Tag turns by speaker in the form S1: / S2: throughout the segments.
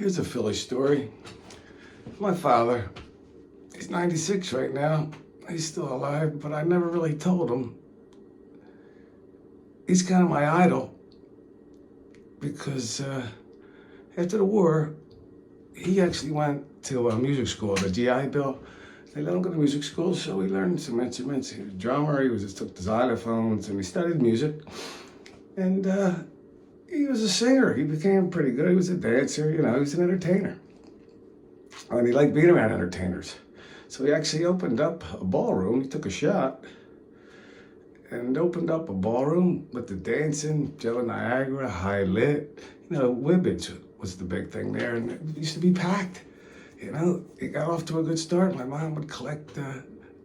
S1: Here's a Philly story. My father, he's 96 right now. He's still alive, but I never really told him. He's kind of my idol because after the war, he actually went to music school, the GI Bill. They let him go to music school, so he learned some instruments. He was a drummer, took the xylophones, and he studied music. And he was a singer. He became pretty good. He was a dancer, he was an entertainer. And he liked being around entertainers. So he actually opened up a ballroom. He took a shot and opened up a ballroom with the dancing, Joe Niagara, High Lit. Wibbage was the big thing there, and it used to be packed. It got off to a good start. My mom would collect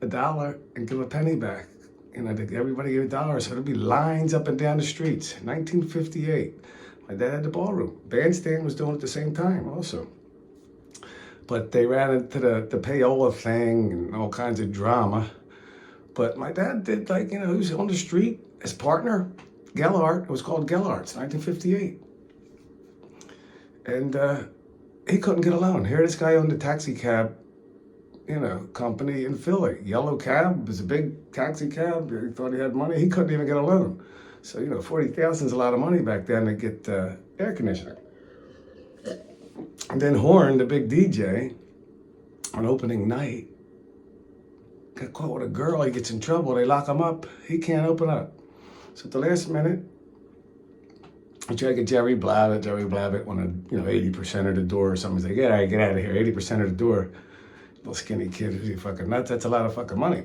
S1: $1 and give a penny back. Everybody gave $1, so there'd be lines up and down the streets. 1958, my dad had the ballroom. Bandstand was doing it at the same time also. But they ran into the payola thing and all kinds of drama. But my dad did he was on the street. His partner, Gellart, it was called Gellart's, 1958. And he couldn't get a loan. Here this guy owned a taxi cab, company in Philly. Yellow cab, it was a big taxi cab. He thought he had money. He couldn't even get a loan. So, $40,000 is a lot of money back then to get air conditioning. And then Horn, the big DJ, on opening night, got caught with a girl. He gets in trouble. They lock him up. He can't open up. So at the last minute, I tried to get Jerry Blavat. Jerry Blavat wanted, 80% of the door or something. He's like, get out of here. 80% of the door. Little skinny kid, is he fucking nuts? That's a lot of fucking money.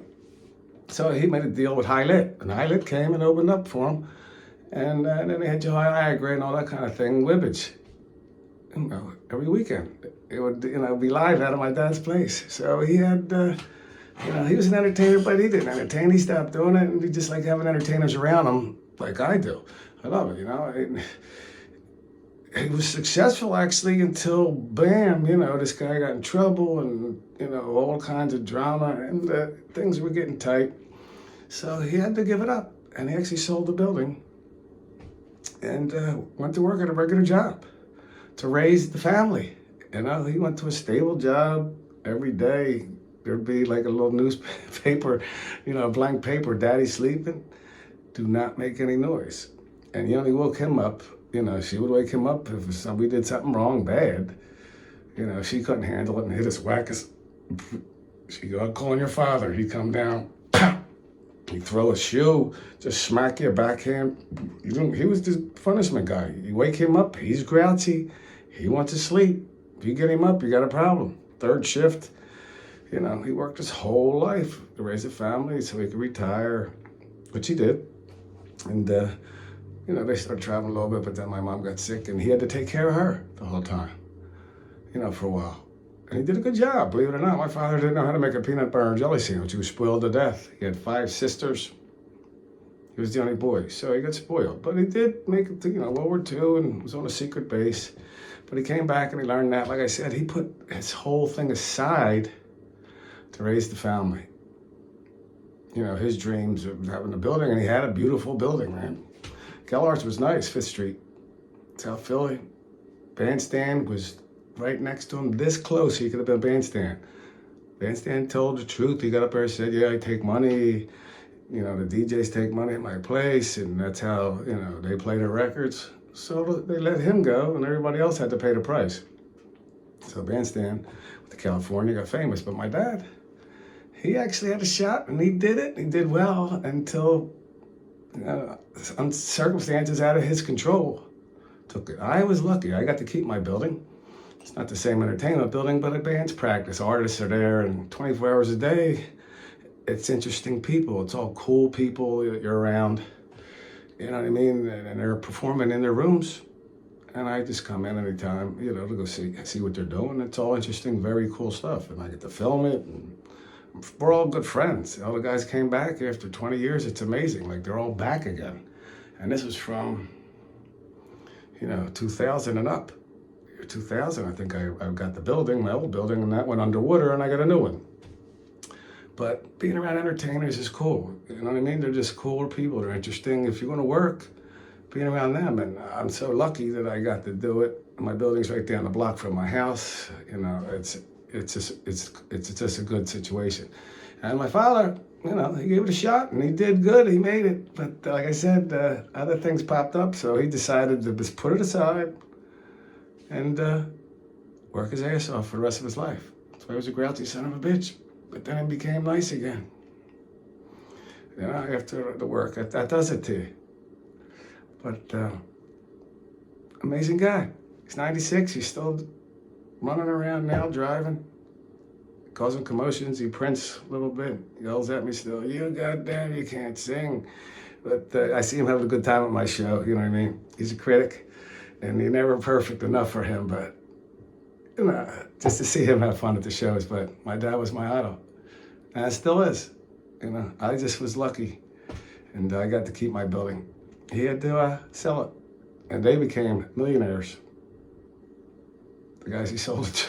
S1: So he made a deal with High Lit. And High Lit came and opened up for him. And then they had Joe Niagara and all that kind of thing. Wibbage. Every weekend. It would, be live out of my dad's place. So he had, he was an entertainer, but he didn't entertain. He stopped doing it, and he just liked having entertainers around him like I do. I love it, He was successful, actually, until, bam, this guy got in trouble and, all kinds of drama, and things were getting tight. So he had to give it up, and he actually sold the building and went to work at a regular job to raise the family. He went to a stable job every day. There'd be like a little newspaper, a blank paper, Daddy sleeping, do not make any noise. And he only woke him up, she would wake him up if we did something wrong, bad. She couldn't handle it and hit us, whack us. She'd go, I'm calling your father. He'd come down, he'd throw a shoe, just smack you, backhand. He was the punishment guy. You wake him up, he's grouchy, he wants to sleep. If you get him up, you got a problem. Third shift, he worked his whole life to raise a family so he could retire, which he did. And, they started traveling a little bit, but then my mom got sick and he had to take care of her the whole time, for a while. And he did a good job, believe it or not. My father didn't know how to make a peanut butter and jelly sandwich. He was spoiled to death. He had 5 sisters. He was the only boy, so he got spoiled. But he did make it to, World War II and was on a secret base. But he came back and he learned that. Like I said, he put his whole thing aside to raise the family. His dreams of having a building, and he had a beautiful building, man. Gellart's was nice, 5th Street, South Philly. Bandstand was right next to him, this close, he could have been Bandstand. Bandstand told the truth. He got up there and said, I take money. The DJs take money at my place, and that's how, they play their records. So they let him go, and everybody else had to pay the price. So Bandstand with the California got famous. But my dad, he actually had a shot, and he did it. He did well until circumstances out of his control took it. I was lucky. I got to keep my building. It's not the same entertainment building, but a band's practice. Artists are there, and 24 hours a day, it's interesting people. It's all cool people that you're around. You know what I mean? And they're performing in their rooms. And I just come in anytime, to go see what they're doing. It's all interesting, very cool stuff. And I get to film it. And we're all good friends. All the guys came back after 20 years. It's amazing. Like, they're all back again. And this was from, 2000 and up. 2000, I think I got the building, my old building, and that went underwater, and I got a new one. But being around entertainers is cool. You know what I mean? They're just cool people. They're interesting. If you're going to work, being around them. And I'm so lucky that I got to do it My building's right down the block from my house. You know, it's just a good situation. And my father, you know, he gave it a shot and he did good. He made it. But like I said, other things popped up, so he decided to just put it aside and work his ass off for the rest of his life. So he was a grouchy son of a bitch. But then it became nice again. You know, after the work, that does it to you. But amazing guy. He's 96. He's still running around now, driving, causing commotions. He prints a little bit, yells at me still, "You goddamn, you can't sing." But I see him having a good time at my show, you know what I mean? He's a critic, and you're never perfect enough for him, but, you know, just to see him have fun at the shows. But my dad was my idol, and it still is. You know, I just was lucky, and I got to keep my building. He had to sell it, and they became millionaires, the guys he sold it to.